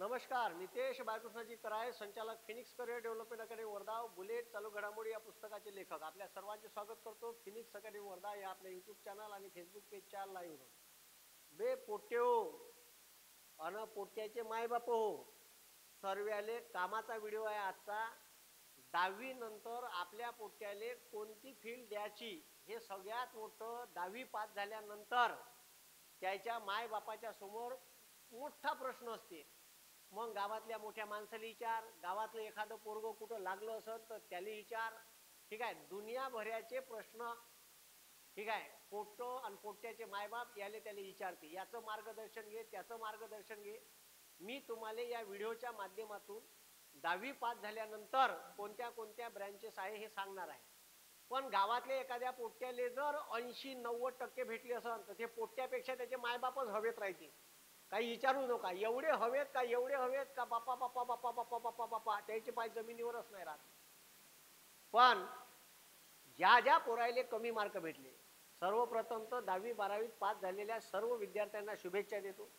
नमस्कार, नितेश बाळकृष्णजी कराळे, संचालक Phoenix career development academy Wardha, bullet चालू घडामोडी या पुस्तकाचे लेखक. आपल्या सर्वांचे स्वागत करतो फिनिक्स अकॅडमी वर्धा या आपल्या यूट्यूब चॅनल आणि फेसबुक पेजच्या लाईव्हवर. बे पोट्यो अन पोट्याचे मायबाप हो, सर्व्याले कामाचा व्हिडिओ आहे आजचा. 10वी नंतर आपल्या पोट्याले कोणती फील्ड द्यायची हे सगळ्यात मोठं 10वी पास झाल्यानंतर त्याच्या मायबापाच्या समोर मोठा प्रश्न असते. मग गावातल्या मोठ्या माणसाला विचार, गावातलं एखादं पोरगं कुठं लागलं असेल तर त्याला विचार. ठीक आहे, दुनियाभराचे प्रश्न. ठीक आहे, पोट्टो आणि पोट्ट्याचे मायबाप याले त्याला विचारते. याचं मार्गदर्शन घे, त्याचं मार्गदर्शन घे. मी तुम्हाला या व्हिडिओच्या माध्यमातून 10वी पास झाल्यानंतर कोणत्या कोणत्या ब्रँचेस आहे हे सांगणार आहे. पण गावातल्या एखाद्या पोट्ट्याले जर 80-90% भेटले असेल तर ते पोट्ट्यापेक्षा त्याचे मायबापच हवेत राहते. काही विचारू नका, एवढे हवेत का एवढे हवेत का बापा बापा बापा बापा बापा बापा त्याचे पाय जमिनीवरच नाही राहत. पण ज्या ज्या पोरायले कमी मार्क भेटले, सर्वप्रथम तर 10वी 12वीत पास झालेल्या सर्व विद्यार्थ्यांना शुभेच्छा देतो.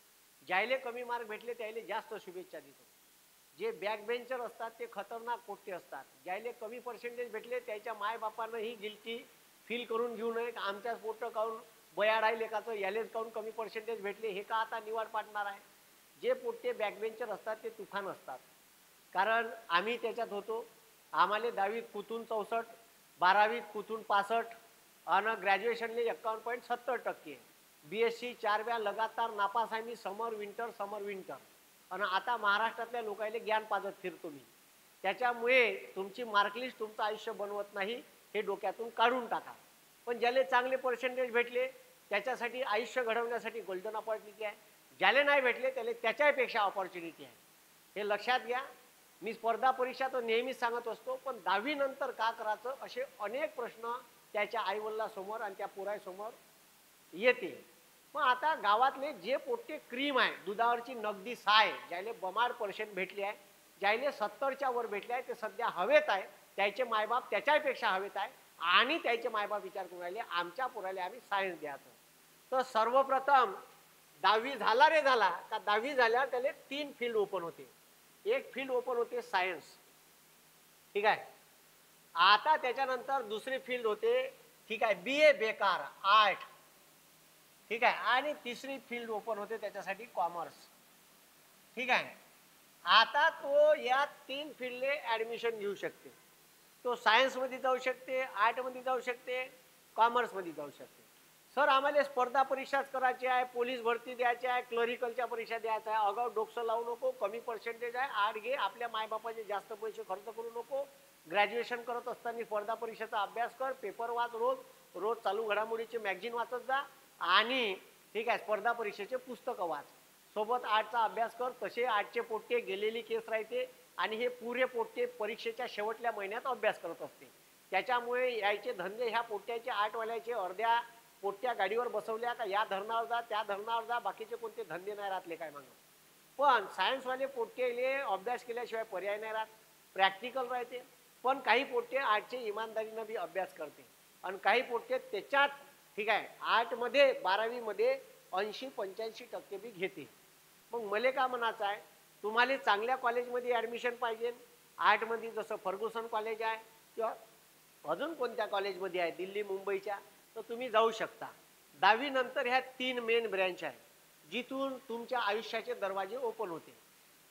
ज्यायले कमी मार्क भेटले त्यायले जास्त शुभेच्छा देतो. जे बॅक बेंचर असतात ते खतरनाक पोट्टे असतात. ज्यायले कमी पर्सेंटेज भेटले त्याच्या मायबापांनाही गिल्टी फील करून घेऊ नये. आमच्याच पोट्ट काऊन बयाड आहे लेखाचं, यालेच काऊन कमी पर्सेंटेज भेटले हे का आता निवाड पाडणार आहे. जे पोट्टे बॅकबेंचर असतात ते तुफान असतात. कारण आम्ही त्याच्यात होतो. आम्हाला 10वीत कुतून 64, 12वीत कुतून 65 आणि ग्रॅज्युएशनले 51.70%. BSc 4 वेळा लगातार नापास आहे मी, समर विंटर. आणि आता महाराष्ट्रातल्या लोकांना ज्ञान पाजत फिरतो मी. त्याच्यामुळे तुमची मार्कलिस्ट तुमचं आयुष्य बनवत नाही, हे डोक्यातून काढून टाका. पण ज्याले चांगले पर्सेंटेज भेटले त्याच्यासाठी आयुष्य घडवण्यासाठी गोल्डन ऑपॉर्च्युनिटी आहे. ज्याले नाही भेटले त्याला त्याच्यापेक्षा ऑपॉर्च्युनिटी आहे, हे लक्षात घ्या. मी स्पर्धा परीक्षा तर नेहमीच सांगत असतो, पण 10वी नंतर का करायचं असे अनेक प्रश्न त्याच्या आईवडिलांसमोर आणि त्या पोरासमोर येते. मग आता गावातले जे पोट्टे क्रीम आहे, दुधावरची नगदी साय, ज्याले बमाड पर्सेंट भेटले आहे, ज्याले 70च्या वर भेटले आहे, ते सध्या हवेत आहे. त्याचे मायबाप त्याच्यापेक्षा हवेत आहे आणि त्याचे मायबाप विचार करून राहिले आमच्या पोराला आम्ही सायन्स द्यायचं. तर सर्वप्रथम 10वी झाला रे झाला का 10वी झाल्यावर त्याला 3 फील्ड ओपन होते. एक फील्ड ओपन होते सायन्स. ठीक आहे, आता त्याच्यानंतर दुसरी फील्ड होते, ठीक आहे, BA बेकार आर्ट. ठीक आहे, आणि तिसरी फील्ड ओपन होते त्याच्यासाठी कॉमर्स. ठीक आहे, आता तो या 3 फील्डले ऍडमिशन घेऊ शकते. तो सायन्समध्ये जाऊ शकते, आर्टमध्ये जाऊ शकते, कॉमर्समध्ये जाऊ शकते. सर आम्हाला स्पर्धा परीक्षाच करायची आहे, पोलीस भरती द्यायची आहे, क्लरिकलच्या परीक्षा द्यायचा आहे. अगाऊ डोकसं लावू नको, कमी पर्सेंटेज आहे, आर्ट घे, आपल्या मायबापाचे जास्त पैसे खर्च करू नको. ग्रॅज्युएशन करत असताना स्पर्धा परीक्षेचा अभ्यास कर, पेपर वाच, रोज चालू घडामोडीचे मॅगझिन वाचत जा आणि ठीक आहे स्पर्धा परीक्षेचे पुस्तकं वाच. सोबत आर्टचा अभ्यास कर. तसे आर्टचे पोट्टे गेलेली केस राहते आणि हे पुरे पोट्टे परीक्षेच्या शेवटल्या महिन्यात अभ्यास करत असते. त्याच्यामुळे यायचे धंदे ह्या पोट्ट्याचे आर्टवाल्याचे अर्ध्या पोट्ट्या गाडीवर बसवल्या का या धरणावर जा त्या धरणावर जा, बाकीचे कोणते धंदे नाही राहतले काय मागं. पण सायन्सवाले पोट्टेले अभ्यास केल्याशिवाय पर्याय नाही राहत, प्रॅक्टिकल राहते. पण काही पोट्टे आर्टचे इमानदारीनं बी अभ्यास करते आणि काही पोट्टे त्याच्यात ठीक आहे आर्टमध्ये 12वीमध्ये 80-85% बी घेते. मग मला का म्हणायचं आहे, तुम्हाला चांगल्या कॉलेजमध्ये ॲडमिशन पाहिजे आर्टमध्ये, जसं फर्ग्युसन कॉलेज आहे किंवा अजून कोणत्या कॉलेजमध्ये आहे दिल्ली मुंबईच्या, तर तुम्ही जाऊ शकता. 10वी नंतर ह्या 3 मेन ब्रँच आहे जिथून तुमच्या आयुष्याचे दरवाजे ओपन होते.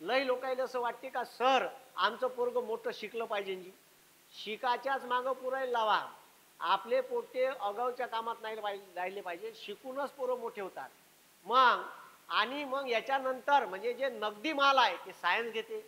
लय लोकांना असं वाटते का सर आमचं पोरगं मोठं शिकलं पाहिजे जी, शिकाच्याच मागं पुरायला लावा. आपले पोट्टे अगाऊच्या कामात नाही राहिले पाहिजे, शिकूनच पोरं मोठे होतात. मग याच्यानंतर म्हणजे जे नगदी माल आहे ते सायन्स घेते.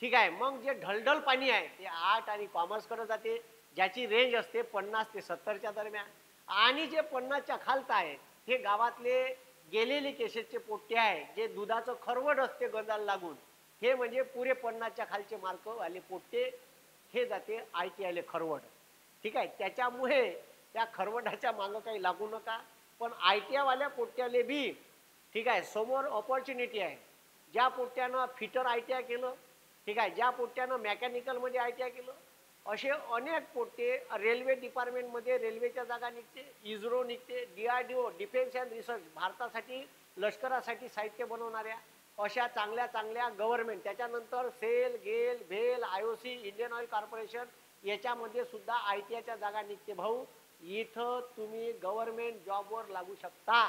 ठीक आहे, मग जे ढलढल पाणी आहे ते आर्ट आणि कॉमर्सकडे जाते, ज्याची रेंज असते 50 ते 70च्या दरम्यान. आणि जे 50च्या खालता आहे हे गावातले गेलेले केसेसचे पोट्टे आहे, जे दुधाचं खरवड असते गंधाला लागून, हे म्हणजे पुरे 50च्या खालचे मार्क वाले पोट्टे हे जाते ITIले खरवड. ठीक आहे, त्याच्यामुळे त्या खरवडाच्या मागं काही लागू नका. पण ITI वाल्या पोट्ट्याले बी ठीक आहे समोर ऑपॉर्च्युनिटी आहे. ज्या पोट्ट्यानं फिटर ITI केलं, ठीक आहे, ज्या पोट्ट्यानं मेकॅनिकलमध्ये ITI केलं, असे अनेक पोट्टे रेल्वे डिपार्टमेंटमध्ये रेल्वेच्या जागा निघते, इस्रो निघते, DRDO डिफेन्स अँड रिसर्च भारतासाठी लष्करासाठी साहित्य बनवणाऱ्या अशा चांगल्या चांगल्या गव्हर्नमेंट, त्याच्यानंतर सेल, गेल, भेल, आयओसी, इंडियन ऑइल कॉर्पोरेशन, याच्यामध्ये सुद्धा ITIच्या जागा निघते भाऊ. इथं तुम्ही गव्हर्नमेंट जॉबवर लागू शकता.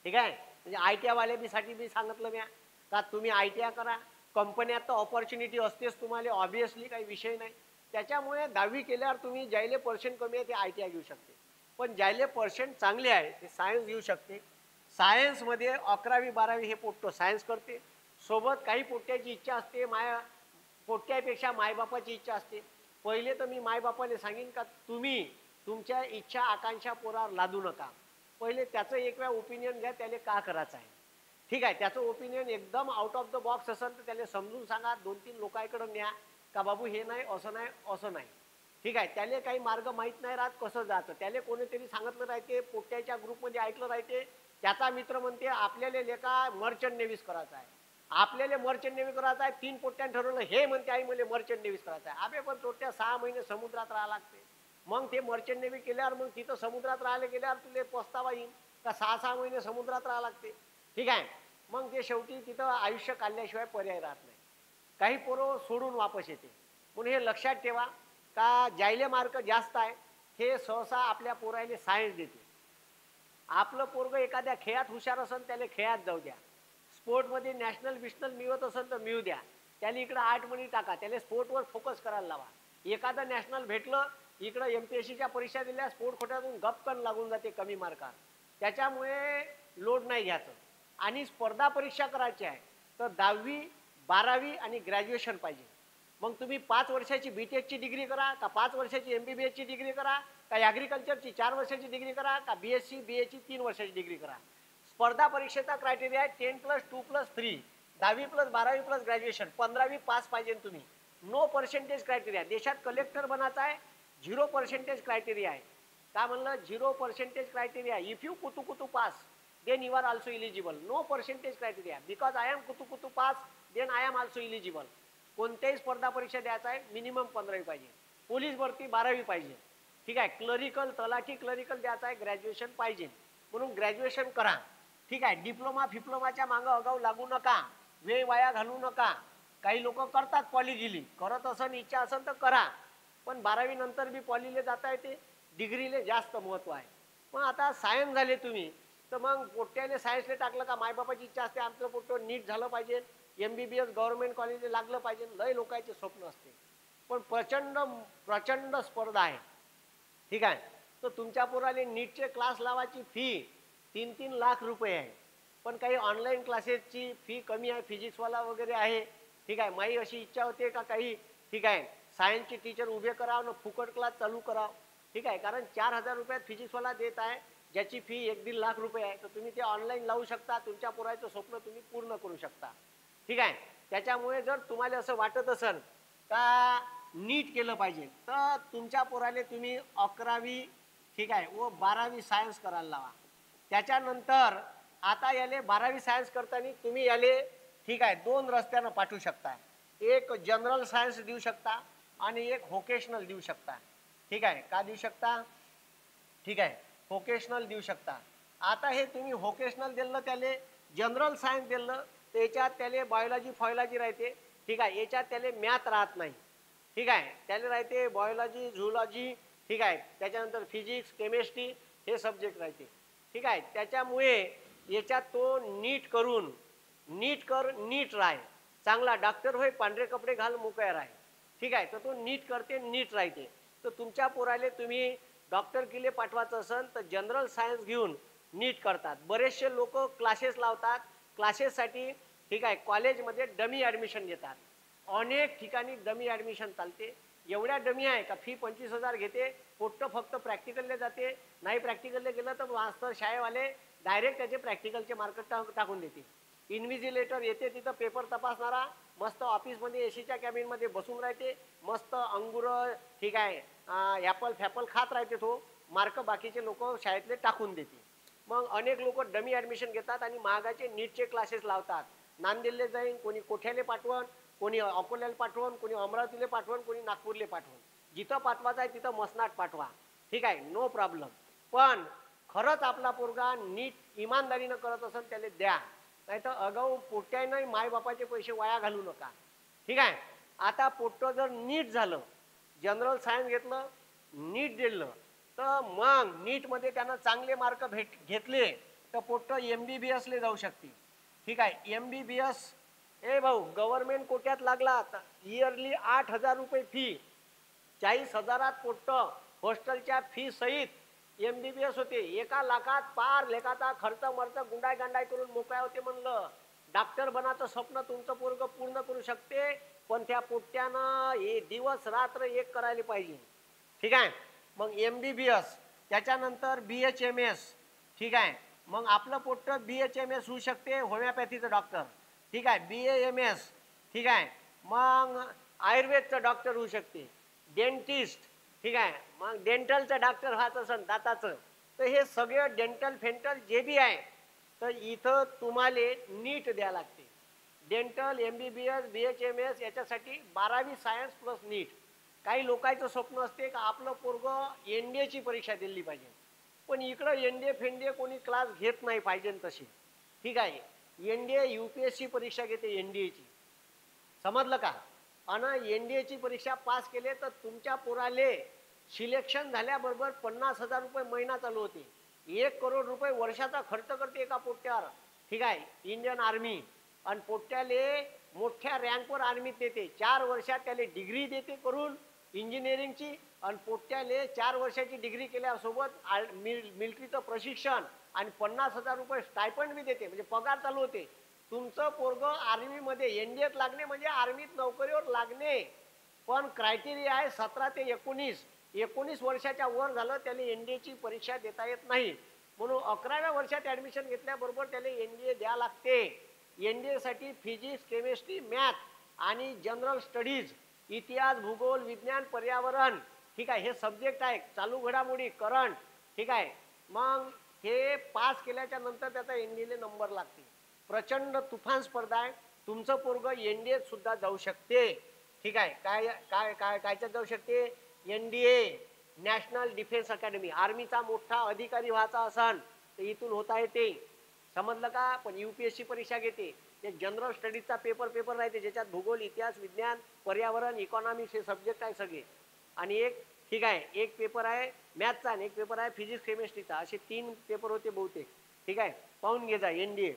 ठीक आहे, म्हणजे ITI वाल्यासाठी मी सांगितलं म्या का तुम्ही ITI करा. कंपन्यात तर ऑपॉर्च्युनिटी असतेच तुम्हाला, ऑब्विसली काही विषय नाही. त्याच्यामुळे 10वी केल्यावर तुम्ही ज्याले पर्सेंट कमी आहे ते ITI घेऊ शकते, पण ज्याले पर्सेंट चांगले आहे ते सायन्स घेऊ शकते. सायन्समध्ये 11वी 12वी हे पोट्टो सायन्स करते. सोबत काही पोट्ट्याची इच्छा असते, पोट्ट्यापेक्षा मायबापाची इच्छा असते. पहिले तर मी मायबापाने सांगेन का तुम्ही तुमच्या इच्छा आकांक्षा पोरावर लादू नका. पहिले त्याचं एक वेळा ओपिनियन घ्या, त्याला का करायचं आहे. ठीक आहे, त्याचं ओपिनियन एकदम आउट ऑफ द बॉक्स असेल तर त्याला समजून सांगा, 2-3 लोकांकडे न्या का बाबू हे नाही, असं नाही, असं नाही. ठीक आहे, त्याला काही मार्ग माहीत नाही राहत कसं जायचं, त्याला कोणीतरी सांगितलं राहते, पोट्ट्याच्या ग्रुपमध्ये ऐकलं राहते, त्याचा मित्र म्हणते आपल्याला लेका मर्चंट नेव्हीज करायचा आहे, आपल्याला मर्चंट नेव्ही करायचा आहे. 3 पोट्ट्यानं ठरवलं, हे म्हणते आई मला मर्चंट नेव्हीज करायचा आहे. अबे पण पोट्ट्या 6 महिने समुद्रात राहावं लागते. मग ते मर्चंट नेव्ही केल्यावर मग तिथं समुद्रात राहायला गेल्यावर तुला पस्तावा येईल का 6-6 महिने समुद्रात राहावं लागते. ठीक आहे, मग ते शेवटी तिथं आयुष्य काढल्याशिवाय पर्याय राहत नाही. काही पोरं सोडून वापस येते. म्हणून हे लक्षात ठेवा का ज्यायले मार्क जास्त आहे हे सहसा आपल्या पोरायले सायन्स देते. आपलं पोरग एखाद्या खेळात हुशार असेल त्याला खेळात जाऊ द्या, स्पोर्टमध्ये नॅशनल बिशनल मिळवत असेल तर मिळू द्या, त्याला इकडं 8 महिने टाका, त्याला स्पोर्टवर फोकस करायला लावा. एखादं नॅशनल भेटलं, इकडं MPSCच्या परीक्षा दिल्या, स्पोर्ट खोट्यातून गपकन लागून जाते कमी मार्कात. त्याच्यामुळे लोड नाही घ्यायचं. आणि स्पर्धा परीक्षा करायची आहे तर 10वी 12वी आणि ग्रॅज्युएशन पाहिजे. मग तुम्ही 5 वर्षाची BTechची डिग्री करा का 5 वर्षाची MBBSची डिग्री करा का ॲग्रिकल्चरची 4 वर्षाची डिग्री करा का BSc BAची 3 वर्षाची डिग्री करा. स्पर्धा परीक्षेचा क्रायटेरिया आहे 10+2+3, 10वी + 12वी + ग्रॅज्युएशन, 15वी पास पाहिजे तुम्ही. No percentage criteria. देशात कलेक्टर बनायचा आहे, 0% क्रायटेरिया आहे. का म्हणलं 0% क्रायटेरिया. इफ यू कुतू pass then you are also eligible. No percentage criteria. Because I am कुतू pass then I am also eligible. कोणत्याही स्पर्धा परीक्षा द्यायचा आहे मिनिमम 15वी पाहिजे. पोलीस भरती 12वी पाहिजे. ठीक आहे, क्लरिकल तलाठी क्लरिकल द्यायचा आहे ग्रॅज्युएशन पाहिजे. म्हणून ग्रॅज्युएशन करा. ठीक आहे, डिप्लोमाच्या मागं अगाऊ लागू नका, वेळ वाया घालू नका. काही लोक करतात पॉलिगिली, करत असन इच्छा असेल तर करा, पण 12वी नंतर बी पॉलीले जाता येते, डिग्रीले जास्त महत्व आहे. मग आता सायन्स झाले तुम्ही तर मग पोट्ट्याने सायन्सला टाकलं का मायबापाची इच्छा असते आमचं पोट्टं नीट झालं पाहिजे, MBBS गव्हर्नमेंट कॉलेजला लागलं पाहिजे, लय लोकांचे स्वप्न असते. पण प्रचंड स्पर्धा आहे. ठीक आहे, तर तुमच्या पोराले नीटचे क्लास लावायची फी 3-3 लाख रुपये आहे. पण काही ऑनलाईन क्लासेसची फी कमी आहे, फिजिक्सवाला वगैरे आहे. ठीक आहे, माझी अशी इच्छा होते का काही ठीक आहे सायन्सचे टीचर उभे करावं ना फुकट क्लास चालू करावं. ठीक आहे, कारण 4,000 रुपयात फिजिक्सवाला देत आहे, ज्याची फी 1-1.5 लाख रुपये आहे. तर तुम्ही ते ऑनलाईन लावू शकता, तुमच्या पोराचं स्वप्न तुम्ही पूर्ण करू शकता. ठीक आहे, त्याच्यामुळे जर तुम्हाला असं वाटत असेल का नीट केलं पाहिजे तर तुमच्या पोराले तुम्ही 11वी ठीक आहे व 12वी सायन्स करायला लावा. त्याच्यानंतर आता याले 12वी सायन्स करताना तुम्ही याले ठीक आहे 2 रस्त्यानं पाठवू शकता. एक जनरल सायन्स देऊ शकता आणि एक व्होकेशनल देऊ शकता. ठीक आहे, का देऊ शकता? ठीक आहे, व्होकेशनल देऊ शकता. आता हे तुम्ही व्होकेशनल दिलं त्याले जनरल सायन्स दिलं त्याच्यात त्याले बायोलॉजी फॉयलॉजी राहते. ठीक आहे, याच्यात त्याले मॅथ राहत नाही. ठीक आहे, त्याला राहते बायोलॉजी झुलॉजी. ठीक आहे, त्याच्यानंतर फिजिक्स केमिस्ट्री हे सब्जेक्ट राहते. ठीक आहे, त्याच्यामुळे याच्यात तो नीट राह, चांगला डॉक्टर होय, पांढरे कपडे घाल, मोकळा राह. ठीक आहे, तर तो नीट करते, नीट राहते. तर तुमच्या पोराले तुम्ही डॉक्टर किले पाठवायचं असेल तर जनरल सायन्स घेऊन नीट करतात. बरेचसे लोक क्लासेस लावतात, क्लासेससाठी ठीक आहे कॉलेजमध्ये डमी ॲडमिशन देतात. अनेक ठिकाणी डमी ॲडमिशन चालते. एवढ्या डमी आहे का फी 25,000 घेते, पोट्ट फक्त प्रॅक्टिकलला जाते. नाही प्रॅक्टिकलला गेलं तर मास्तर शाळेवाले डायरेक्ट त्याचे प्रॅक्टिकलचे मार्क टाकून देते. इन्व्हिजिलेटर येते, तिथं पेपर तपासणारा मस्त ऑफिसमध्ये एसीच्या कॅबिनमध्ये बसून राहते, मस्त अंगूर ठीक आहे ॲपल फॅपल खात राहते, तो मार्क बाकीचे लोक शाळेतले टाकून देते. मग अनेक लोक डमी ॲडमिशन घेतात आणि महागाचे नीटचे क्लासेस लावतात. नांदेडले जाईन, कोणी कोठ्याले पाठवण, कोणी अकोल्याला पाठवण, कोणी अमरावतीला पाठवण, कोणी नागपूरले पाठवण. जिथं पाठवायचं आहे तिथं मसनाट पाठवा. ठीक आहे, नो प्रॉब्लेम. पण खरंच आपला पोरगा नीट इमानदारीनं करत असेल त्याला द्या. नाही तर अगाऊ पोट्ट्याने मायबापाचे पैसे वाया घालू नका. ठीक आहे. आता पोट्ट जर नीट झालं, जनरल सायन्स घेतलं, नीट दिलं, तर मग नीटमध्ये त्यांना चांगले मार्क घेतले तर पोट्ट MBBS जाऊ शकते. ठीक आहे. MBBS भाऊ गव्हर्नमेंट कोट्यात लागला, इयरली 8,000 रुपये फी, 40,000 पोट्ट हॉस्टेलच्या फी सहित MBBS होते. 1 लाखात पार लेखाचा खर्च मर्च गुंडाय गांडाय करून मोकळ्या होते. म्हणलं डॉक्टर बनाचं स्वप्न तुमचं पोरग पूर्ण करू शकते, पण त्या पोट्ट्यानं हे दिवस रात्र एक करायला पाहिजे. ठीक आहे. मग MBBS, त्याच्यानंतर BHMS. ठीक आहे. मग आपलं पोट्ट BHMS होऊ शकते, होमिओपॅथीचं डॉक्टर. ठीक आहे. BAMS. ठीक आहे. मग आयुर्वेदचं डॉक्टर होऊ शकते, डेंटिस्ट. ठीक आहे. मग डेंटलचं डॉक्टर व्हायचं असेल दाताचं, तर हे सगळे डेंटल फेंटल जे बी आहे तर इथं तुम्हाला नीट द्या लागते. डेंटल, MBBS, BHMS याच्यासाठी 12वी सायन्स प्लस नीट. काही लोकांचं स्वप्न असते का आपलं पोरग NDAची परीक्षा दिली पाहिजे, पण इकडं NDA फेंडे कोणी क्लास घेत नाही पाहिजे तशी. ठीक आहे. NDA UPSC परीक्षा घेते, NDAची. समजलं का? आणि NDAची परीक्षा पास केले तर तुमच्या पोराले सिलेक्शन झाल्याबरोबर 50,000 रुपये महिना चालू होते. 1 करोड रुपये वर्षाचा खर्च करते एका पोट्ट्यावर. ठीक आहे. Indian army. आणि पोट्ट्याले मोठ्या रँकवर आर्मीत देते. 4 वर्षात त्याला डिग्री देते करून इंजिनिअरिंगची, आणि पोट्ट्याले 4 वर्षाची डिग्री केल्यासोबत मिलिटरीचं प्रशिक्षण आणि 50,000 रुपये स्टायपंड बी देते, म्हणजे पगार चालू होते. तुमचं पोरग आर्मीमध्ये NDAत लागणे म्हणजे आर्मीत नोकरीवर लागणे, पण क्रायटेरिया आहे 17 ते 19. 19 वर्षाच्या वर झालं त्याला NDAची परीक्षा देता येत नाही. म्हणून 11व्या वर्षात ऍडमिशन घेतल्याबरोबर त्याला NDA द्या लागते. NDA साठी फिजिक्स, केमिस्ट्री, मॅथ आणि जनरल स्टडीज, इतिहास, भूगोल, विज्ञान, पर्यावरण. ठीक आहे. हे सब्जेक्ट आहे, चालू घडामोडी, करंट. ठीक आहे. मग हे पास केल्याच्या नंतर त्याचा NDAला नंबर लागते. प्रचंड तुफान स्पर्धा आहे. तुमचं पोरग NDAत सुद्धा जाऊ शकते. ठीक आहे. काय काय काय कायच्यात जाऊ शकते? NDA, national defence academy. आर्मीचा मोठा अधिकारी व्हायचा असन तर इथून होता येते. समजलं का? पण UPSC परीक्षा घेते. ते जनरल स्टडीजचा पेपर राहते, ज्याच्यात भूगोल, इतिहास, विज्ञान, पर्यावरण, इकॉनॉमिक्स हे सब्जेक्ट आहे सगळे. आणि ठीक आहे, एक पेपर आहे मॅथचा आणि एक पेपर आहे फिजिक्स केमिस्ट्रीचा. असे 3 पेपर होते बहुतेक. ठीक आहे. पाहून घे जा NDA.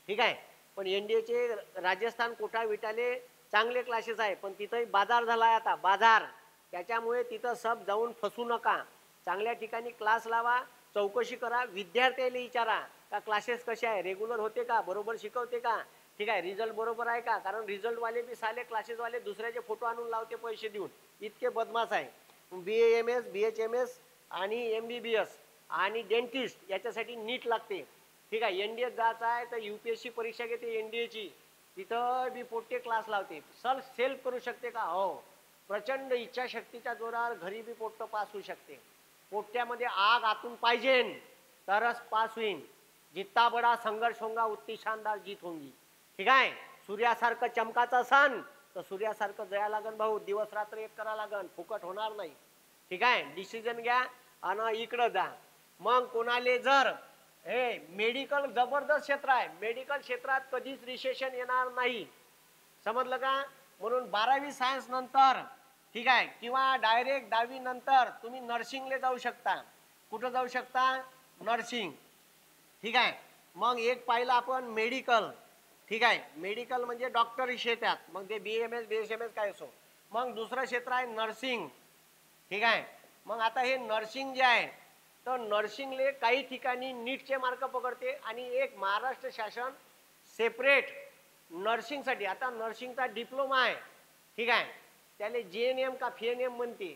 ठीक आहे. पण NDAचे राजस्थान, कोटा, विटाले चांगले क्लासेस आहे, पण तिथंही बाजार झाला आहे आता, बाजार. त्याच्यामुळे तिथं सब जाऊन फसू नका. चांगल्या ठिकाणी क्लास लावा, चौकशी करा, विद्यार्थ्याला विचारा का क्लासेस कसे आहे, रेग्युलर होते का, बरोबर शिकवते का. ठीक आहे. रिझल्ट बरोबर आहे का, कारण रिझल्टवाले बी साले क्लासेसवाले दुसऱ्याचे फोटो आणून लावते पैसे देऊन, इतके बदमाश आहे. BAMS, BHMS आणि MBBS आणि डेंटिस्ट याच्यासाठी नीट लागते. ठीक आहे. NDAत जायचं आहे तर UPSC परीक्षा घेते NDAची, तिथं बी पोट्टे क्लास लावते. सेल्फ करू शकते का? हो. प्रचंड इच्छाशक्तीच्या जोरावर घरी बी पोट्ट पास होऊ शकते. पोट्ट्यामध्ये आग आतून पाहिजे तरच पास होईन. जित्ता बडा संघर्ष होगा उतनी शानदार जीत होंगी. ठीक आहे. सूर्यासारखं चमकाचं असन तर सूर्यासारखं जया लागन भाऊ, दिवस रात्र एक करा लागन, फुकट होणार नाही. ठीक आहे. डिसिजन घ्या आणि इकडं जा. मग कोणाले जर मेडिकल जबरदस्त क्षेत्र आहे, मेडिकल क्षेत्रात कधीच रिसेशन येणार नाही. समजलं का? म्हणून 12वी सायन्स नंतर, ठीक आहे, किंवा डायरेक्ट 10वी नंतर तुम्ही नर्सिंगला जाऊ शकता. कुठं जाऊ शकता? नर्सिंग. ठीक आहे. मग एक पाहिलं आपण मेडिकल. ठीक आहे. मेडिकल म्हणजे डॉक्टर येतात, मग ते BAMS, BHMS काय असो. मग दुसरं क्षेत्र आहे नर्सिंग. ठीक आहे. मग आता हे नर्सिंग जे आहे तर नर्सिंगले काही ठिकाणी नीटचे मार्क पकडते आणि एक महाराष्ट्र शासन सेपरेट नर्सिंगसाठी, आता नर्सिंगचा डिप्लोमा आहे. ठीक आहे. त्याला JNM का FNM म्हणते.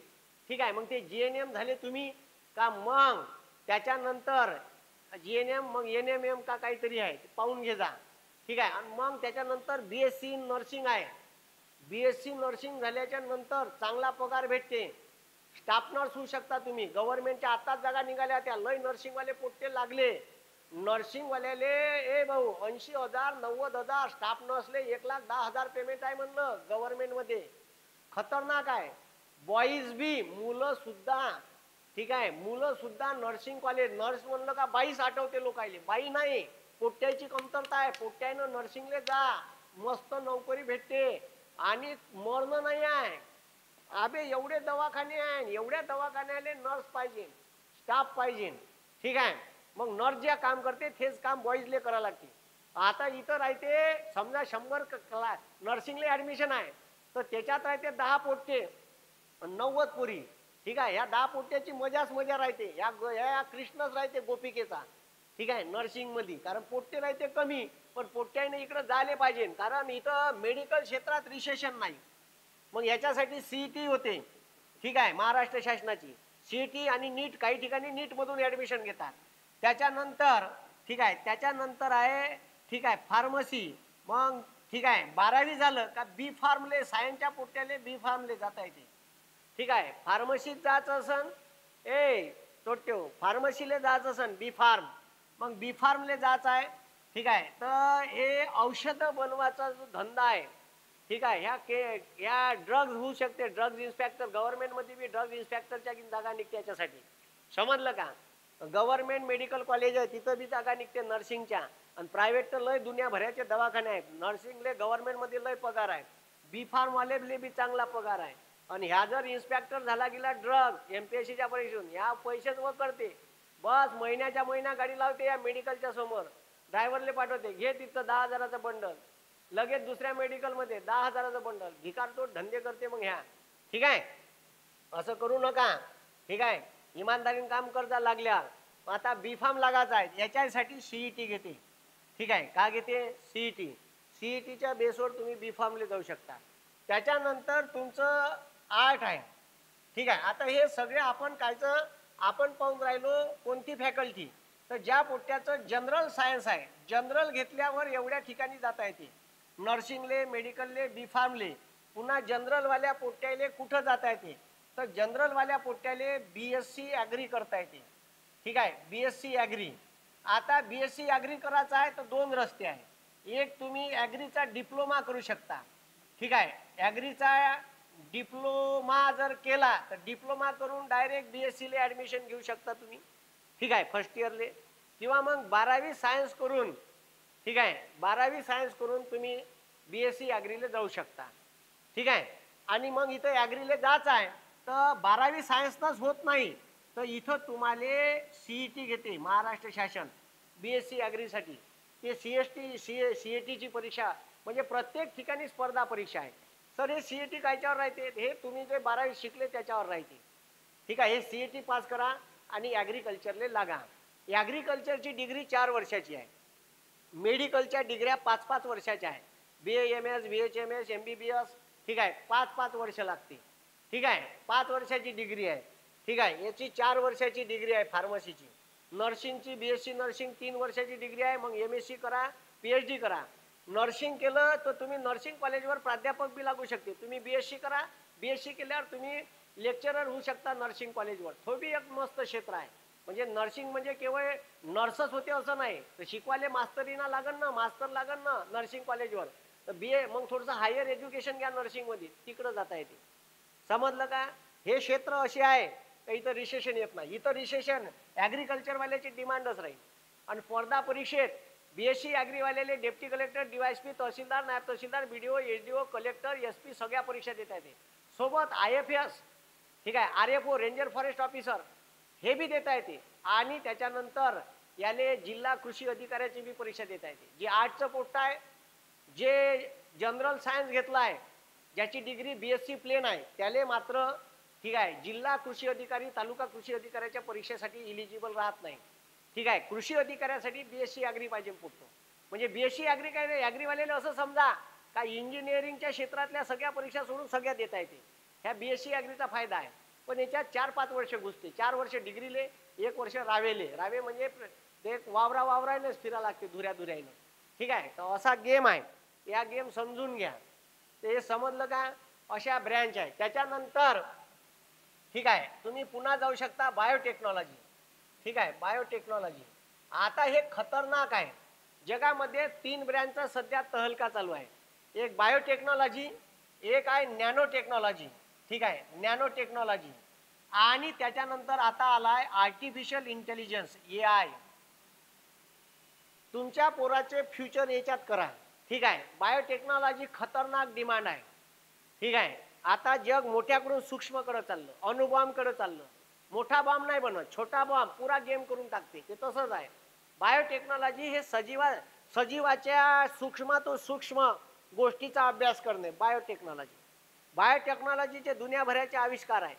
ठीक आहे. मग ते JNM झाले तुम्ही का, मग त्याच्यानंतर JNM मग NMM का काहीतरी आहे, पाहून घे जा. ठीक आहे. आणि मग त्याच्यानंतर BSc नर्सिंग आहे. BSc नर्सिंग झाल्याच्या नंतर चांगला पगार भेटते. स्टाफ नर्स होऊ शकता तुम्ही. गव्हर्नमेंटच्या आताच जागा निघाल्या त्या, लय नर्सिंगवाले पोट्टे लागले. नर्सिंगवाल्याले भाऊ 80,000 90,000, स्टाफ नर्सले 1,10,000 पेमेंट आहे म्हणलं गव्हर्नमेंटमध्ये. खतरनाक आहे. बॉईज बी, मुलं सुद्धा. ठीक आहे. मुलं सुद्धा नर्सिंग कॉलेज. नर्स म्हणलं का बाईच आठवते लोकायले, बाई नाही. पोट्ट्याची कमतरता आहे, पोट्ट्यानं नर्सिंगला जा, मस्त नोकरी भेटते आणि मरणं नाही आहे. अबे एवढे दवाखाने आहे, एवढ्या दवाखान्याले नर्स पाहिजे, स्टाफ पाहिजे, ठीक आहे. मग नर्स जे काम करते तेच काम बॉईजले करावं लागते. आता इथं राहते समजा 100 नर्सिंगला ऍडमिशन आहे, तर त्याच्यात राहते 10 पोट्टे 90 पुरी, ठीक आहे. या 10 पोट्ट्याची मजाच मजा राहते. या कृष्णच राहते गोपिकेचा, ठीक आहे, नर्सिंग मध्ये. कारण पोट्टे राहते कमी, पण पोट्ट्याने इकडे जायला पाहिजे, कारण इथं मेडिकल क्षेत्रात रिसेशन नाही. मग याच्यासाठी सीईटी होते, ठीक आहे, महाराष्ट्र शासनाची सीईटी आणि नीट. काही ठिकाणी नीट मधून ऍडमिशन घेतात. त्याच्यानंतर ठीक आहे, त्याच्यानंतर आहे ठीक आहे फार्मसी. मग ठीक आहे 12वी झालं का बी फार्मले, सायन्सच्या पोट्ट्याले बी फार्मले जाता येते, ठीक आहे. फार्मसीत जायचं असन, तोट्यो फार्मसीला जायचं असन बी फार्म, मग बी फार्मले जायचं आहे, ठीक आहे. तर हे औषध बनवायचा जो धंदा आहे, ठीक आहे, ह्या ड्रग्ज होऊ शकते. ड्रग्ज इन्स्पेक्टर गव्हर्नमेंट मध्ये बी ड्रग्ज इन्स्पेक्टरच्या जागा निघते याच्यासाठी, समजलं का. गव्हर्नमेंट मेडिकल कॉलेज आहे तिथं बी जागा निघते नर्सिंगच्या. आणि प्रायव्हेट तर लय दुनियाभराचे दवाखाने आहेत. नर्सिंगले गव्हर्नमेंट मध्ये लय पगार आहे, बी फार्म वाले बी चांगला पगार आहे. आणि ह्या जर इन्स्पेक्टर झाला गेला ड्रग एमपीएससीच्या परीक्षेतून, या पैसेच व करते बस. महिन्याच्या महिना गाडी लावते या मेडिकलच्या समोर, ड्रायव्हरले पाठवते, घे तिथं 10,000चं बंडल, लगेच दुसऱ्या मेडिकल मध्ये 10,000चं बंडल, भिकारतो धंदे करते मग ह्या, ठीक आहे. असं करू नका, ठीक आहे. इमानदारीने काम करता लागल्या. आता बी फार्म लागायचा आहे, याच्यासाठी सीईटी घेते, ठीक आहे. का घेते सीईटी? सीईटीच्या बेसवर तुम्ही बी फार्मला जाऊ शकता. त्याच्यानंतर तुमचं आर्ट आहे, ठीक आहे. आता हे सगळे आपण कायचं आपण पाहून राहिलो कोणती फॅकल्टी, तर ज्या पोट्ट्याचं जनरल सायन्स आहे, जनरल घेतल्यावर एवढ्या ठिकाणी जाता येते, नर्सिंगले, मेडिकलले, बी फार्मले. पुन्हा जनरलवाल्या पोट्ट्याले कुठं जाता येते, तर जनरलवाल्या पोट्ट्याले बीएससी ॲग्री करता येते, ठीक आहे, बीएससी ॲग्री. आता बीएससी ॲग्री करायचं आहे तर 2 रस्ते आहे. एक तुम्ही ॲग्रीचा डिप्लोमा करू शकता, ठीक आहे. ॲग्रीचा डिप्लोमा जर केला तर डिप्लोमा करून डायरेक्ट बीएससी ला ऍडमिशन घेऊ शकता तुम्ही, ठीक आहे, फर्स्ट इयरले. किंवा मग 12वी सायन्स करून, ठीक आहे, 12वी सायन्स करून तुम्ही बीएससी ॲग्रीला जाऊ शकता, ठीक आहे. आणि मग इथं ॲग्रीला जायचं आहे तर 12वी सायन्सनंच होत नाही, तर इथं तुम्हाला सीईटी घेते महाराष्ट्र शासन बीएससी ॲग्रीसाठी. ते सीएटीची परीक्षा म्हणजे प्रत्येक ठिकाणी स्पर्धा परीक्षा आहे. सर हे सीईटी कायच्यावर राहते, हे तुम्ही जे 12वी शिकले त्याच्यावर राहते, ठीक आहे. हे सीईटी पास करा आणि ॲग्रिकल्चरला लागा. ॲग्रिकल्चरची डिग्री 4 वर्षाची आहे, मेडिकलच्या डिग्र्या 5-5 वर्षाच्या आहे. BAMS, BHMS, MBBS, ठीक आहे, 5-5 वर्ष लागते, ठीक आहे. 5 वर्षाची डिग्री आहे, ठीक आहे. याची 4 वर्षाची डिग्री आहे फार्मसीची. नर्सिंगची बीएससी नर्सिंग 3 वर्षाची डिग्री आहे. मग MSc करा, PhD करा. नर्सिंग केलं तर तुम्ही नर्सिंग कॉलेजवर प्राध्यापक बी लागू शकते. तुम्ही बीएससी करा, बीएससी केल्यावर तुम्ही लेक्चरर होऊ शकता नर्सिंग कॉलेजवर. तो बी एक मस्त क्षेत्र आहे. म्हणजे नर्सिंग म्हणजे केवळ नर्सच होते असं नाही, तर शिकवायला मास्तरीना लागन ना, मास्तर लागन ना नर्सिंग कॉलेजवर. तर BA मग थोडंसं हायर एज्युकेशन घ्या नर्सिंगमध्ये, तिकडं जाता येते, समजलं का. हे क्षेत्र असे आहे का इथं रिसेशन येत नाही. इथं रिसेशन ॲग्रिकल्चरवाल्याची डिमांडच राहील. आणि स्पर्धा परीक्षेत बीएससी ॲग्रीवाल्याले डेप्टी कलेक्टर, DYSP, तहसीलदार, नायब तहसीलदार, BDO, SDO, कलेक्टर, SP सगळ्या परीक्षा देता येते. सोबत IFS, ठीक आहे, RFO रेंजर फॉरेस्ट ऑफिसर हे बी देता येते. आणि त्याच्यानंतर याले जिल्हा कृषी अधिकाऱ्याची बी परीक्षा देता येते. जे आर्टचं पोस्ट आहे, जे जनरल सायन्स घेतला आहे, ज्याची डिग्री BSc प्लेन आहे, त्याले मात्र ठीक आहे जिल्हा कृषी अधिकारी, तालुका कृषी अधिकाऱ्याच्या परीक्षेसाठी इलिजिबल राहत नाही, ठीक आहे. कृषी अधिकाऱ्यासाठी BSc ॲग्री पाहिजे पुरतो. म्हणजे BSc ॲग्री काय नाही, ॲग्रीवाल्याला असं समजा का इंजिनिअरिंगच्या क्षेत्रातल्या सगळ्या परीक्षा सोडून सगळ्या देता येते. ह्या BSc ॲग्रीचा फायदा आहे. पण याच्यात 4-5 वर्ष घुसते. 4 वर्ष डिग्रीले, 1 वर्ष रावेले. रावे म्हणजे ते वावरायलाच फिरा लागते धुऱ्यानं, ठीक आहे. तर असा गेम आहे. या गेम समजून घ्या. ते समजलं का. अशा ब्रँच आहे. त्याच्यानंतर ठीक आहे तुम्ही पुन्हा जाऊ शकता बायोटेक्नॉलॉजी, ठीक आहे, बायोटेक्नॉलॉजी. आता हे खतरनाक आहे. जगामध्ये 3 ब्रँचचा सध्या तहलका चालू आहे. एक बायोटेक्नॉलॉजी, एक आहे नॅनो टेक्नॉलॉजी, ठीक आहे, नॅनो टेक्नॉलॉजी. आणि त्याच्यानंतर आता आलाय आर्टिफिशियल इंटेलिजन्स AI, तुमच्या पोराचे फ्युचर याच्यात करा. ठीक आहे. बायोटेक्नॉलॉजी खतरनाक डिमांड आहे. ठीक आहे. आता जग मोठ्याकडून सूक्ष्मकडे चाललं, अणुबॉम्बकडे चाललं. मोठा बॉम्ब नाही बनत, छोटा बॉम्ब पुरा गेम करून टाकते. ते तसंच आहे. बायोटेक्नॉलॉजी हे सजीवाच्या सूक्ष्मात सूक्ष्म गोष्टीचा अभ्यास करणे बायोटेक्नॉलॉजी. बायोटेक्नॉलॉजीचे दुनियाभराचे आविष्कार आहे.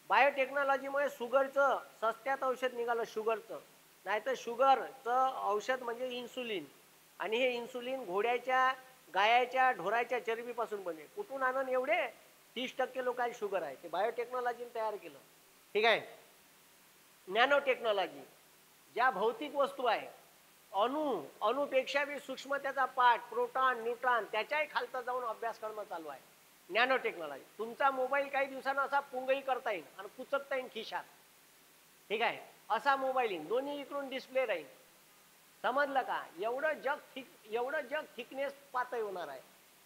बायोटेक्नॉलॉजीमुळे शुगरचं सस्त्यात औषध निघालं, शुगरचं. नाहीतर शुगरचं औषध म्हणजे इन्सुलिन. आणि हे इन्सुलिन घोड्याच्या, गायाच्या, ढोराच्या चरबीपासून बनले. कुठून आणून एवढे? 30% लोकांना शुगर आहे. ते बायोटेक्नॉलॉजीने तयार केलं. ठीक आहे. नॅनो टेक्नॉलॉजी, ज्या भौतिक वस्तू आहे, अणुपेक्षा बी सूक्ष्म त्याचा पार्ट, प्रोटॉन, न्यूट्रॉन, त्याच्याही खालचा जाऊन अभ्यास करणं चालू आहे. Nano technology. तुमचा मोबाईल काही दिवसांना असा पुंगई करता येईल आणि कुचकता येईल खिशात. ठीक आहे. असा मोबाईल येईल, दोन्ही इकडून डिस्प्ले राहील. समजलं का? एवढं जग थिकनेस पातळी होणार आहे.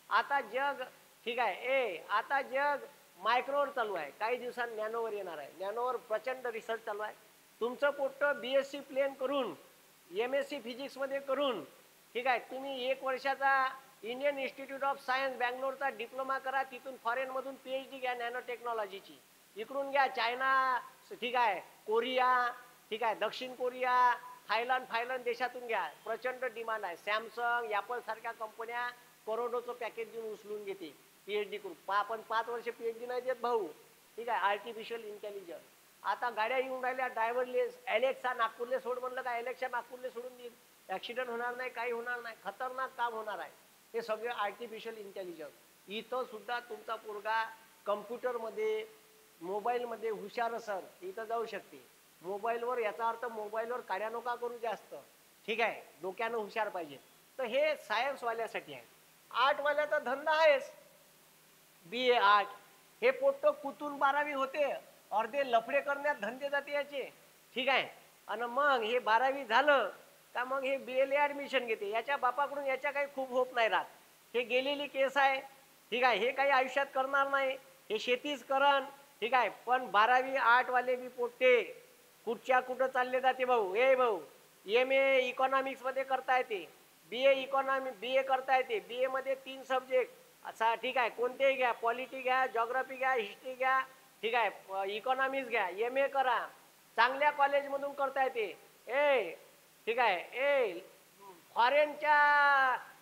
आता जग, ठीक आहे, आता जग मायक्रोवर चालू आहे, काही दिवसांनी नॅनोवर येणार आहे. नॅनोवर प्रचंड रिसर्च चालू आहे. तुमचं पोट्ट BSc प्लेन करून, MSc फिजिक्स मध्ये करून, ठीक आहे, तुम्ही 1 वर्षाचा इंडियन इन्स्टिट्यूट ऑफ सायन्स बँगलोरचा डिप्लोमा करा. तिथून फॉरेन मधून PhD घ्या नॅनो टेक्नॉलॉजीची. इकडून घ्या चायना, ठीक आहे, कोरिया, ठीक आहे, दक्षिण कोरिया, थायलंड देशातून घ्या. प्रचंड डिमांड आहे. सॅमसंग, ॲपल सारख्या कंपन्या करोडोचं पॅकेज देऊन उचलून घेते PhD करून. आपण 5 वर्ष PhD नाही देत भाऊ. ठीक आहे. Artificial intelligence. आता गाड्या येऊन राहिल्या ड्रायव्हरलेस. एलेक्सा नागपूरले सोड म्हणलं का एलेक्सा नागपूरले सोडून देईल. ऍक्सिडेंट होणार नाही, काही होणार नाही. खतरनाक काम होणार आहे. हे सगळे आर्टिफिशियल इंटेलिजन्स. इथं सुद्धा तुमचा पोरगा कम्प्युटरमध्ये, मोबाईलमध्ये हुशार असेल, इथं जाऊ शकते. मोबाईलवर, याचा अर्थ मोबाईलवर कार्य नका करू जास्त. ठीक आहे. डोक्यानं हुशार पाहिजे. तर हे सायन्स वाल्यासाठी आहे. आर्ट वाल्याचा धंदा आहेच. BA art. हे पोट्ट कुतून 12वी होते, अर्धे लफडे करण्यात धंदे जाते याचे. ठीक आहे. आणि मग हे 12वी झालं का मग हे BA ऍडमिशन घेते. याच्या बापाकडून याच्या काही खूप होप नाही राहत. हे गेलेली केस आहे. ठीक आहे. हे काही आयुष्यात करणार नाही, हे शेतीच करण. ठीक आहे. पण 12वी आर्ट वाले बी पोट्टे कुठच्या कुठं चालले जाते भाऊ. भाऊ, MA इकॉनॉमिक्स मध्ये करता येते, BA करता येते. BA मध्ये 3 सब्जेक्ट असा. ठीक आहे. कोणतेही घ्या, पॉलिटी घ्या, जॉग्राफी घ्या, हिस्ट्री घ्या, ठीक आहे, इकॉनॉमिक्स घ्या, MA करा. चांगल्या कॉलेजमधून करता येते. ठीक आहे.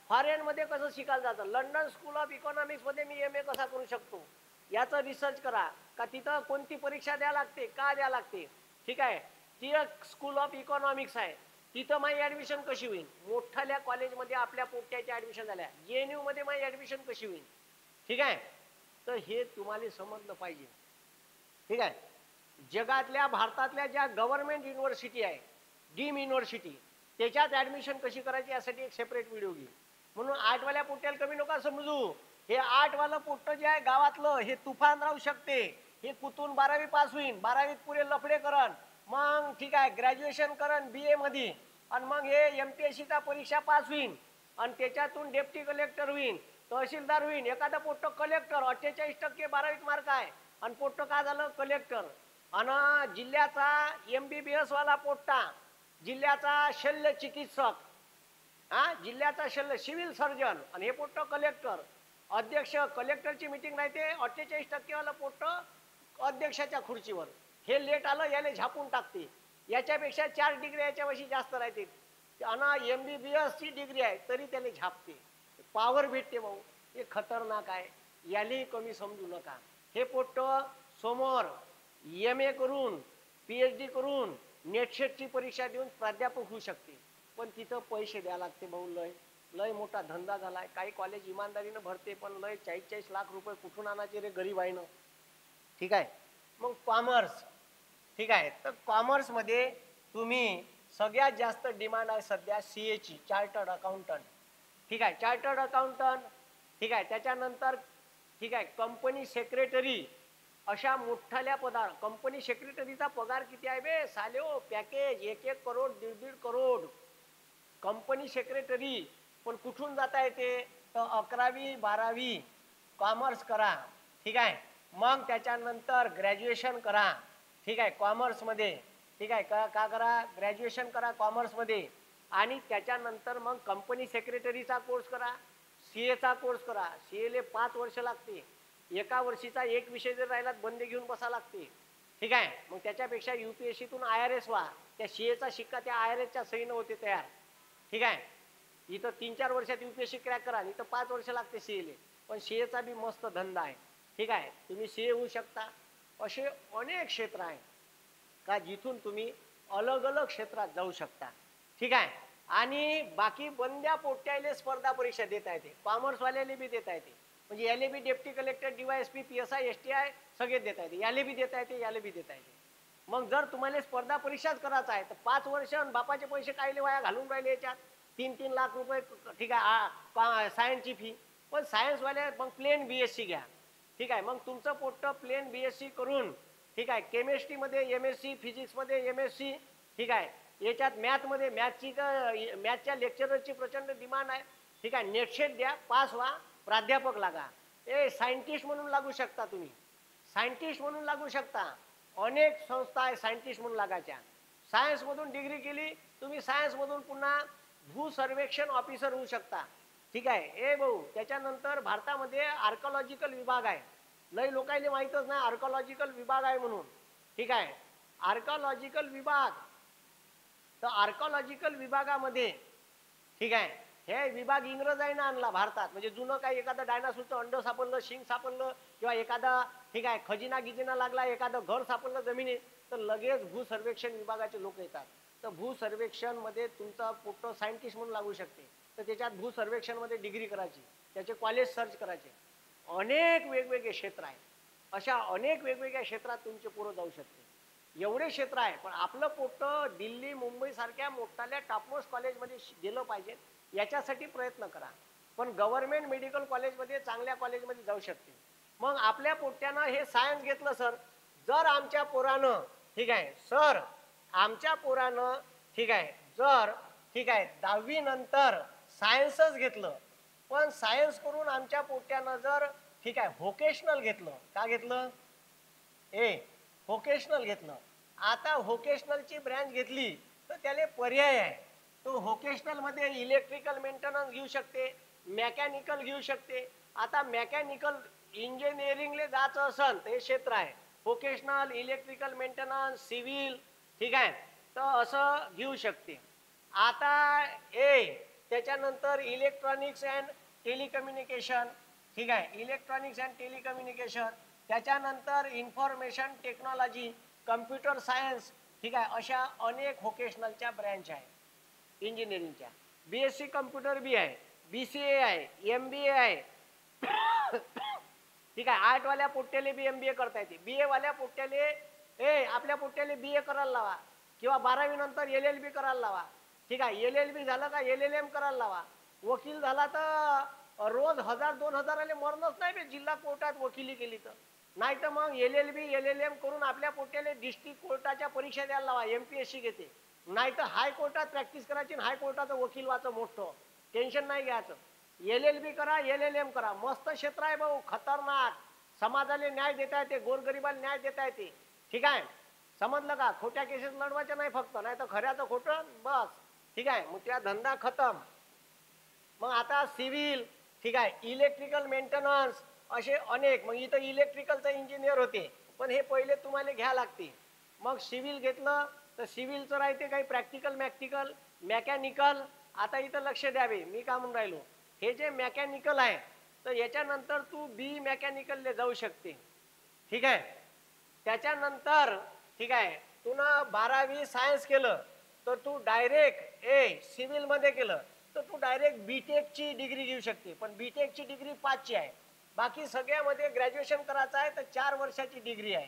फॉरेन मध्ये कसं शिकायला जातं, लंडन स्कूल ऑफ इकॉनॉमिक्स मध्ये मी MA कसा करू शकतो याचा रिसर्च करा. का तिथं कोणती परीक्षा द्या लागते, का द्या लागते. ठीक आहे. ती स्कूल ऑफ इकॉनॉमिक्स आहे, तिथं माझी ऍडमिशन कशी होईल. मोठ्याल्या कॉलेजमध्ये आपल्या पोट्याची ऍडमिशन झाल्या, JNU मध्ये माझी ऍडमिशन कशी होईल. ठीक आहे. तर हे तुम्हाला समजलं पाहिजे. ठीक आहे. जगातल्या, भारतातल्या ज्या गव्हर्नमेंट युनिव्हर्सिटी आहे, डीम युनिव्हर्सिटी, त्याच्यात ऍडमिशन कशी करायची यासाठी एक सेपरेट व्हिडिओ घेऊ. म्हणून आर्टवाल्या पोट्याला कमी नका समजू. हे आर्टवालं पोट्ट जे आहे गावातलं, हे तुफान राहू शकते. हे कुठून 12वी पास होईल, 12वीत पुरे लफडे करण, मग ठीक आहे ग्रॅज्युएशन करण BA मध्ये, आणि मग हे MPSCचा परीक्षा पास होईल, आणि त्याच्यातून डेप्टी कलेक्टर होईल, तहसीलदार होईल. एखादा पोट्ट कलेक्टर, 48% 12वीत मार्क आहे, आणि पोट्ट का झालं कलेक्टर. आणि जिल्ह्याचा MBBS वाला पोट्टा, जिल्ह्याचा शल्य चिकित्सक, जिल्ह्याचा शल्य सिव्हिल सर्जन, आणि हे पोट्ट कलेक्टर. अध्यक्ष, कलेक्टरची मीटिंग नाही ते 48% वाला पोट्ट अध्यक्षाच्या खुर्चीवर. हे लेट आलं, याले झापून टाकते. याच्यापेक्षा 4 डिग्री याच्यापाशी जास्त राहते. आणि MBBS ची डिग्री आहे तरी त्याने झापते. पॉवर भेटते भाऊ. हे खतरनाक आहे. यालाही कमी समजू नका. हे पोट्ट समोर MA करून, PhD करून, नेटशेटची परीक्षा देऊन प्राध्यापक होऊ शकते. पण तिथं पैसे द्यावे लागते भाऊ. लय मोठा धंदा झालाय. काही कॉलेज इमानदारीनं भरते, पण लय 40-40 लाख रुपये कुठून आणायचे रे गरीब आहे ना. ठीक आहे. मग कॉमर्स. ठीक आहे. तर कॉमर्स मध्ये तुम्ही सगळ्यात जास्त डिमांड आहे सध्या CA ची, चार्टर्ड अकाउंटंट. ठीक आहे. Chartered accountant. ठीक आहे. त्याच्यानंतर ठीक आहे कंपनी सेक्रेटरी, अशा मोठ्याल्या पदार. कंपनी सेक्रेटरीचा पगार किती आहे बे साले हो, package 1-1 crore, 1.5 crore. Company secretary. पण कुठून जाता येते, तर 11वी 12वी कॉमर्स करा. ठीक आहे. मग त्याच्यानंतर ग्रॅज्युएशन करा. ठीक आहे कॉमर्स मध्ये. ठीक आहे. का करा, ग्रॅज्युएशन करा कॉमर्स मध्ये. आणि त्याच्यानंतर मग कंपनी सेक्रेटरीचा कोर्स करा, सीएचा कोर्स करा. सीएले 5 वर्ष लागते. एका वर्षीचा एक विषय जर राहिला बंद घेऊन बसा लागते. ठीक आहे. मग त्याच्यापेक्षा UPSCतून IRS व्हा. त्या सीएचा शिक्का त्या IRSच्या सहीनं होते तयार. ठीक आहे. इथं 3-4 वर्षात UPSC क्रॅक करा, इथं 5 वर्ष लागते सीएले. पण सीएचा बी मस्त धंदा आहे. ठीक आहे. तुम्ही सीए होऊ शकता. असे अनेक क्षेत्र आहे का जिथून तुम्ही अलग अलग क्षेत्रात जाऊ शकता. ठीक आहे. आणि बाकी बंद्या पोट्याले स्पर्धा परीक्षा देता येते, कॉमर्सवाल्याले बी देता येते. म्हणजे याले बी deputy collector, DYSP, PSI, STI सगळे देता येते. याले बी देता येते, याले बी देता येते. मग जर तुम्हाला स्पर्धा परीक्षाच करायचा आहे तर 5 वर्ष बापाचे पैसे कायले वाया घालून राहिले याच्यात. 3-3 लाख रुपये. ठीक आहे. सायन्सची फी. पण सायन्सवाले मग प्लेन BSc घ्या. ठीक आहे. मग तुमचं पोट्ट प्लेन BSc करून, ठीक आहे, केमिस्ट्रीमध्ये MSc, फिजिक्समध्ये MSc, ठीक आहे, याच्यात मॅथमध्ये मॅथच्या लेक्चररची प्रचंड डिमांड आहे. ठीक आहे. नेटशेट द्या, पास व्हा, प्राध्यापक लागा. सायंटिस्ट म्हणून लागू शकता तुम्ही. सायंटिस्ट म्हणून लागू शकता. अनेक संस्था आहे सायंटिस्ट म्हणून लागायच्या. सायन्समधून डिग्री केली तुम्ही, सायन्समधून पुन्हा भूसर्वेक्षण ऑफिसर होऊ शकता. ठीक आहे. भाऊ, त्याच्यानंतर भारतामध्ये आर्कॉलॉजिकल विभाग आहे. लय लोकांना माहीतच नाही आर्कॉलॉजिकल विभाग आहे म्हणून. ठीक आहे. आर्कॉलॉजिकल विभाग, तर आर्कॉलॉजिकल विभागामध्ये, ठीक आहे, हे विभाग इंग्रजांनी आणला भारतात. म्हणजे जुनं काही एखादं डायनासोरचं अंड सापडलं, शिंग सापडलं, किंवा एखादा, ठीक आहे, खजिना गिजिना लागला, एखादं घर सापडलं जमिनीत, तर लगेच भूसर्वेक्षण विभागाचे लोक येतात. तर भूसर्वेक्षण मध्ये तुमचा पोट्ट सायंटिस्ट म्हणून लागू शकते. तर त्याच्यात भूसर्वेक्षण मध्ये डिग्री करायची, त्याचे कॉलेज सर्च करायचे. अनेक वेगवेगळे क्षेत्र आहेत. अशा अनेक वेगवेगळ्या क्षेत्रात तुमचे पोरं जाऊ शकते. एवढे क्षेत्र आहे. पण आपलं पोट्ट दिल्ली, मुंबई सारख्या मोठ्या टॉपमोस्ट कॉलेजमध्ये गेलं पाहिजे, याच्यासाठी प्रयत्न करा. पण गव्हर्नमेंट मेडिकल कॉलेजमध्ये, चांगल्या कॉलेजमध्ये जाऊ शकते. मग आपल्या पोट्ट्यानं हे सायन्स घेतलं सर, जर आमच्या पोरानं, ठीक आहे सर, आमच्या पोरानं, ठीक आहे, जर, ठीक आहे, 10वी नंतर सायन्सच घेतलं, पण सायन्स करून आमच्या पोट्ट्यानं जर, ठीक आहे, व्होकेशनल घेतलं. का घेतलं? व्होकेशनल घेतलं. आता व्होकेशनलची ब्रँच घेतली तर त्याला पर्याय आहे. तो व्होकेशनल मध्ये इलेक्ट्रिकल मेंटेनन्स घेऊ शकते, मेकॅनिकल घेऊ शकते. आता मेकॅनिकल इंजिनिअरिंगला जायचं असेल तर हे क्षेत्र आहे, व्होकेशनल, इलेक्ट्रिकल मेंटेनन्स, सिव्हिल. ठीक आहे. तर असं घेऊ शकते. आता त्याच्यानंतर इलेक्ट्रॉनिक्स अँड टेलिकम्युनिकेशन. ठीक आहे. Electronics and telecommunication. त्याच्यानंतर इन्फॉर्मेशन टेक्नॉलॉजी, कम्प्युटर सायन्स. ठीक आहे. अशा अनेक व्होकेशनलच्या ब्रँच आहे इंजिनिअरिंगच्या. BSc कम्प्युटर बी आहे, BCA आहे, MBA आहे. ठीक आहे. 8 वाल्या पोट्ट्याले बी MBA करता येते. BA वाल्या पोट्ट्याले, आपल्या पोट्ट्याले BA करायला लावा, किंवा 12वी नंतर LLB करायला लावा. ठीक आहे. LLB झालं का LLM करायला लावा. वकील झाला तर रोज 1000-2000 मरणच नाही बे जिल्हा कोर्टात वकिली केली तर. नाही तर मग LLB LLM करून आपल्या पोट्ट्याले डिस्ट्रिक्ट कोर्टाच्या परीक्षा द्यायला लावा, MPSC घेते. नाही तर हायकोर्टात प्रॅक्टिस करायची, हायकोर्टाचं वकील व्हायचं मोठं. टेन्शन नाही घ्यायचं. LLB करा, LLM करा. मस्त क्षेत्र आहे भाऊ, खतरनाक. समाजाला न्याय देता येते, गोरगरिबाला न्याय देता येते. ठीक आहे. समजलं का? खोट्या केसेस लढवायच्या नाही फक्त, नाही तर खऱ्याचं खोटं बस. ठीक आहे. मग त्या धंदा खतम. मग आता सिव्हिल, ठीक आहे, इलेक्ट्रिकल मेंटेनन्स, असे अनेक. मग इथं इलेक्ट्रिकलचा इंजिनियर होते, पण हे पहिले तुम्हाला घ्या लागते. मग सिव्हिल घेतलं तर सिव्हिलचं राहते काही प्रॅक्टिकल, मेकॅनिकल. आता इथं लक्ष द्यावे, मी का म्हणून राहिलो, हे जे मेकॅनिकल आहे तर याच्यानंतर तू बी मेकॅनिकलला जाऊ शकते. ठीक आहे. त्याच्यानंतर, ठीक आहे, तू ना 12वी सायन्स केलं तर तू डायरेक्ट सिव्हिल मध्ये केलं तर तू डायरेक्ट BTech डिग्री घेऊ शकते. पण BTech डिग्री 5ची आहे. बाकी सगळ्यामध्ये ग्रॅज्युएशन करायचं आहे तर 4 वर्षाची डिग्री आहे,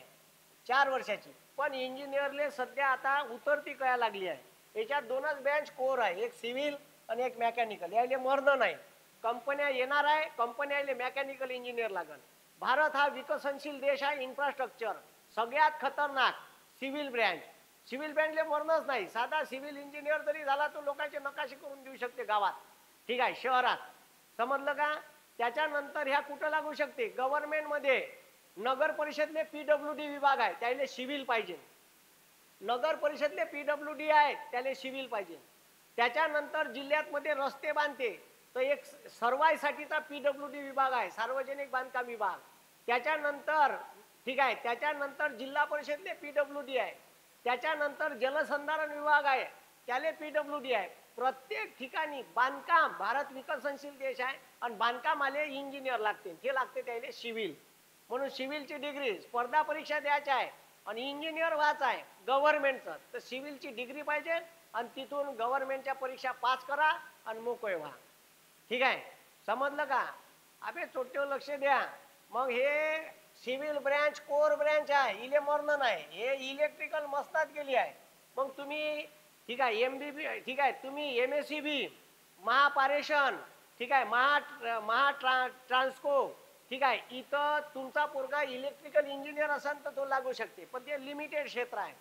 4 वर्षाची. पण इंजिनियरले सध्या आता उतरती कळायला लागली आहे. याच्यात 2च ब्रँच कोर आहे, एक सिव्हिल आणि एक मेकॅनिकल. याले मरणं नाही. कंपन्या येणार आहे, कंपन्याले मेकॅनिकल इंजिनियर लागल. भारत हा विकसनशील देश आहे. इन्फ्रास्ट्रक्चर सगळ्यात खतरनाक सिव्हिल ब्रँच. सिव्हिल ब्रँचले मरणच नाही. साधा सिव्हिल इंजिनियर जरी झाला तो लोकांचे नकाशे करून देऊ शकते गावात. ठीक आहे, शहरात. समजलं का? त्याच्यानंतर ह्या कुठं लागू शकते? गव्हर्नमेंट मध्ये. नगर परिषदले PWD विभाग आहे, त्याले सिव्हिल पाहिजे. नगर परिषदले PWD आहे, त्याले सिव्हिल पाहिजे. त्याच्यानंतर जिल्ह्यात मध्ये रस्ते बांधते तर एक सर्वाईसाठीचा PWD विभाग आहे, सार्वजनिक बांधकाम विभाग. त्याच्यानंतर ठीक आहे, त्याच्यानंतर जिल्हा परिषदले PWD आहे. त्याच्यानंतर जलसंधारण विभाग आहे, त्याले PWD आहे. प्रत्येक ठिकाणी बांधकाम, भारत विकसनशील देश आहे आणि बांधकाम आले इंजिनियर लागते, हे लागते त्याले सिव्हिल. म्हणून सिव्हिलची डिग्री, स्पर्धा परीक्षा द्यायची आहे आणि इंजिनियर व्हायचं आहे गव्हर्नमेंटचं, तर सिव्हिलची डिग्री पाहिजे आणि तिथून गव्हर्नमेंटच्या परीक्षा पास करा आणि मोकळे व्हा. ठीक आहे, समजलं का? अबे छोटे लक्ष द्या. मग हे सिव्हिल ब्रँच कोर ब्रँच आहे, इले मरण नाही, हे इलेक्ट्रिकल मस्तात गेली आहे. मग तुम्ही ठीक आहे MBB, ठीक आहे, तुम्ही MSCB, महापारेषण, ठीक आहे, महा ट्रान्सको, ठीक आहे, इथं तुमचा पोरगा इलेक्ट्रिकल इंजिनियर असेल तर तो लागू शकते, पण ते लिमिटेड क्षेत्र आहे.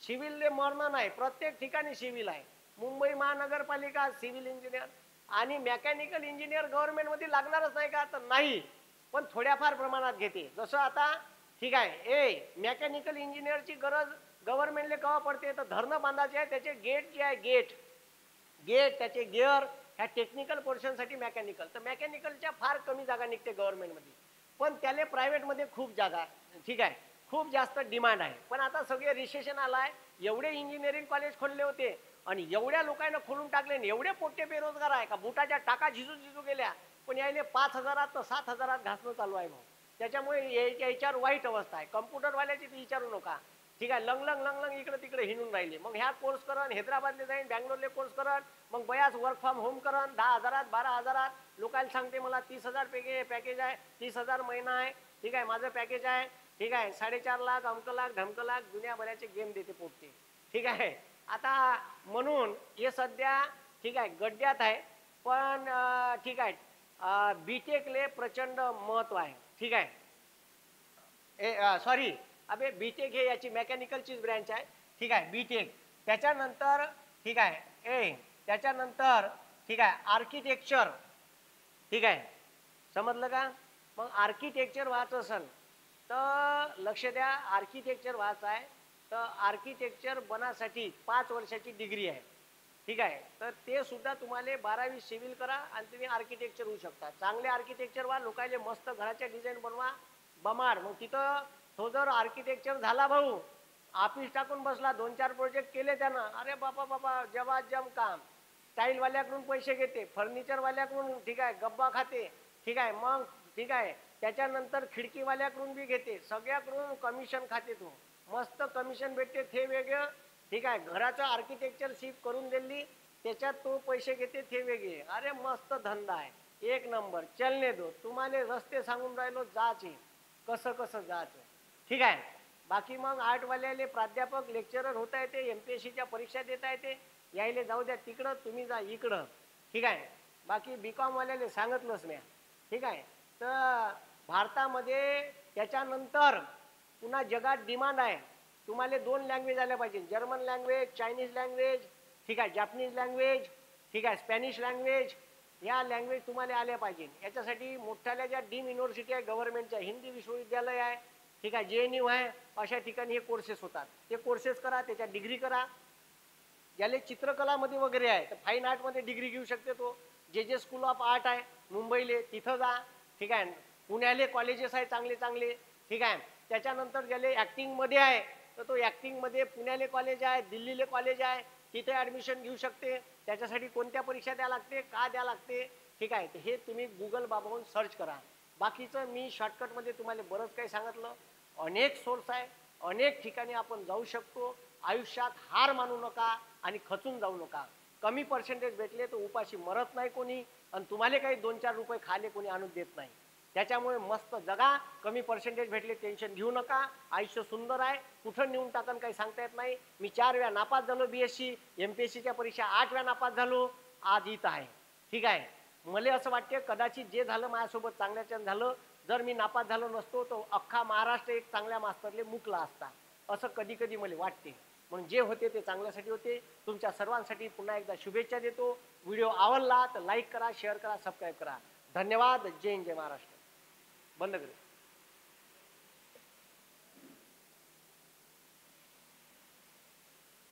सिव्हिलले मरण नाही, प्रत्येक ठिकाणी सिव्हिल आहे. मुंबई महानगरपालिका सिव्हिल इंजिनियर आणि मेकॅनिकल इंजिनियर गव्हर्नमेंट मध्ये लागणारच नाही का? तर नाही, पण थोड्याफार प्रमाणात घेते. जसं आता ठीक आहे, मेकॅनिकल इंजिनियरची गरज गव्हर्नमेंटले केव्हा पडते तर धरणं बांधायचे आहे, त्याचे गेट जे आहे गेट त्याचे गिअर, ह्या टेक्निकल पोर्शनसाठी मेकॅनिकल. तर मेकॅनिकलच्या फार कमी जागा निघते गव्हर्नमेंटमध्ये, पण त्याले प्रायव्हेटमध्ये खूप जागा, ठीक आहे, खूप जास्त डिमांड आहे. पण आता सगळे रिसेशन आलाय, एवढे इंजिनिअरिंग कॉलेज खोलले होते आणि एवढ्या लोकांना खोलून टाकले, एवढे पोट्टे बेरोजगार आहे का बुटाच्या टाका झिजू गेल्या, पण यायले 5,000 तर 7,000 घासणं चालू आहे भाऊ. त्याच्यामुळे याच्यावर वाईट अवस्था आहे. कम्प्युटरवाल्याची तर विचारू नका, ठीक आहे, लंग इकडे तिकडे हिंडून राहिले. मग ह्या कोर्स करण, हैदराबादले जाईन, बँगलोरले कोर्स करण, मग बयाच वर्क फ्रॉम होम करण, 10,000 12,000. लोकांना सांगते मला 30,000 पॅकेज आहे, 30,000 महिना आहे, ठीक आहे, माझं पॅकेज आहे, ठीक आहे, 4.5 लाख, अमक लाख ढमक लाख, दुनियाभराचे गेम देते पोटते. ठीक आहे, आता म्हणून हे सध्या ठीक आहे गड्ड्यात आहे. पण ठीक आहे, बीटेकले प्रचंड महत्व आहे. ठीक आहे, सॉरी, अबे बीटेक हे याची मेकॅनिकलचीच ब्रँच आहे. ठीक आहे, बीटेक. त्याच्यानंतर ठीक आहे, त्याच्यानंतर ठीक आहे आर्किटेक्चर. ठीक आहे, समजलं का? मग आर्किटेक्चर व्हायचं असेल तर लक्ष द्या, आर्किटेक्चर व्हायचं आहे तर आर्किटेक्चर बनासाठी 5 वर्षाची डिग्री आहे. ठीक आहे, तर ते सुद्धा तुम्हाला 12वी सिव्हिल करा आणि तुम्ही आर्किटेक्चर होऊ शकता. चांगले आर्किटेक्चर व्हा, लोकांचे मस्त घराच्या डिझाईन बनवा बमाड. मग तिथं तो जर आर्किटेक्चर झाला भाऊ, ऑफिस टाकून बसला, 2-4 प्रोजेक्ट केले त्यानं, अरे बाबा जेव्हा जम काम. स्टाईलवाल्याकडून पैसे घेते, फर्निचरवाल्याकडून ठीक आहे गब्बा खाते, ठीक आहे, मग ठीक आहे, त्याच्यानंतर खिडकीवाल्याकडून बी घेते, सगळ्याकडून कमिशन खाते. तो मस्त कमिशन भेटते, ते वेगळं. ठीक आहे, घराचं आर्किटेक्चर शिफ्ट करून दिली, त्याच्यात तो पैसे घेते, ते वेगळे. अरे मस्त धंदा आहे, एक नंबर. चलने दो, तुम्हाला रस्ते सांगून राहिलो, जाचे कसं जायचं. ठीक आहे, बाकी मग आर्टवाल्याले प्राध्यापक लेक्चरर होता येते, MPSCच्या परीक्षा देता येते, यायले जाऊ द्या तिकडं, तुम्ही जा इकडं. ठीक आहे, बाकी BCom वाल्याले सांगितलंच नाही. ठीक आहे, तर भारतामध्ये त्याच्यानंतर पुन्हा जगात डिमांड आहे. तुम्हाला 2 लँग्वेज आल्या पाहिजे, जर्मन लँग्वेज, चायनीज लँग्वेज, ठीक आहे, जॅपनीज लँग्वेज, ठीक आहे, स्पॅनिश लँग्वेज, या लँग्वेज तुम्हाला आल्या पाहिजे. याच्यासाठी मोठ्याल्या ज्या डीम युनिव्हर्सिटी आहे गव्हर्नमेंटच्या, हिंदी विश्वविद्यालय आहे, ठीक आहे, JNU आहे, अशा ठिकाणी हे कोर्सेस होतात. ते कोर्सेस करा, त्याच्या डिग्री करा. ज्याला चित्रकलामध्ये वगैरे आहे तर फाईन आर्टमध्ये डिग्री घेऊ शकते तो. जे स्कूल ऑफ आर्ट आहे मुंबईले, तिथं जा. ठीक आहे, पुण्याले कॉलेजेस आहे चांगले. ठीक आहे, त्याच्यानंतर ज्याले ॲक्टिंगमध्ये आहे तर तो ॲक्टिंगमध्ये पुण्याले कॉलेज आहे, दिल्लीले कॉलेज आहे, तिथे ॲडमिशन घेऊ शकते. त्याच्यासाठी कोणत्या परीक्षा द्या लागते, का द्या लागते, ठीक आहे, हे तुम्ही गुगल बाबाहून सर्च करा. बाकीचं मी शॉर्टकटमध्ये तुम्हाला बरंच काही सांगितलं. अनेक सोर्स आहे, अनेक ठिकाणी आपण जाऊ शकतो. आयुष्यात हार मानू नका आणि खचून जाऊ नका. कमी पर्सेंटेज भेटले तर उपाशी मरत नाही कोणी, आणि तुम्हाला काही 2-4 रुपये खाले कोणी आणून देत नाही. त्याच्यामुळे मस्त जगा. कमी पर्सेंटेज भेटले टेन्शन घेऊ नका, आयुष्य सुंदर आहे. कुठं नेऊन टाकन काही सांगता येत नाही. मी 4 वेळा नापास झालो BSc, MPSCच्या परीक्षा 8 वेळा नापास झालो, आज इथं आहे. ठीक आहे, मला असं वाटते कदाचित जे झालं माझ्यासोबत चांगल्याच्यानं झालं. जर मी नापास झालो नसतो तर अख्खा महाराष्ट्र एक चांगल्या मास्तरले मुकला असता, असं कधी मला वाटते. म्हणून जे होते ते चांगल्यासाठी होते. तुमच्या सर्वांसाठी पुन्हा एकदा शुभेच्छा देतो. व्हिडिओ आवडला तर लाईक करा, शेअर करा, सबस्क्राईब करा. धन्यवाद. जय हिंद, जय महाराष्ट्र. बंद करू.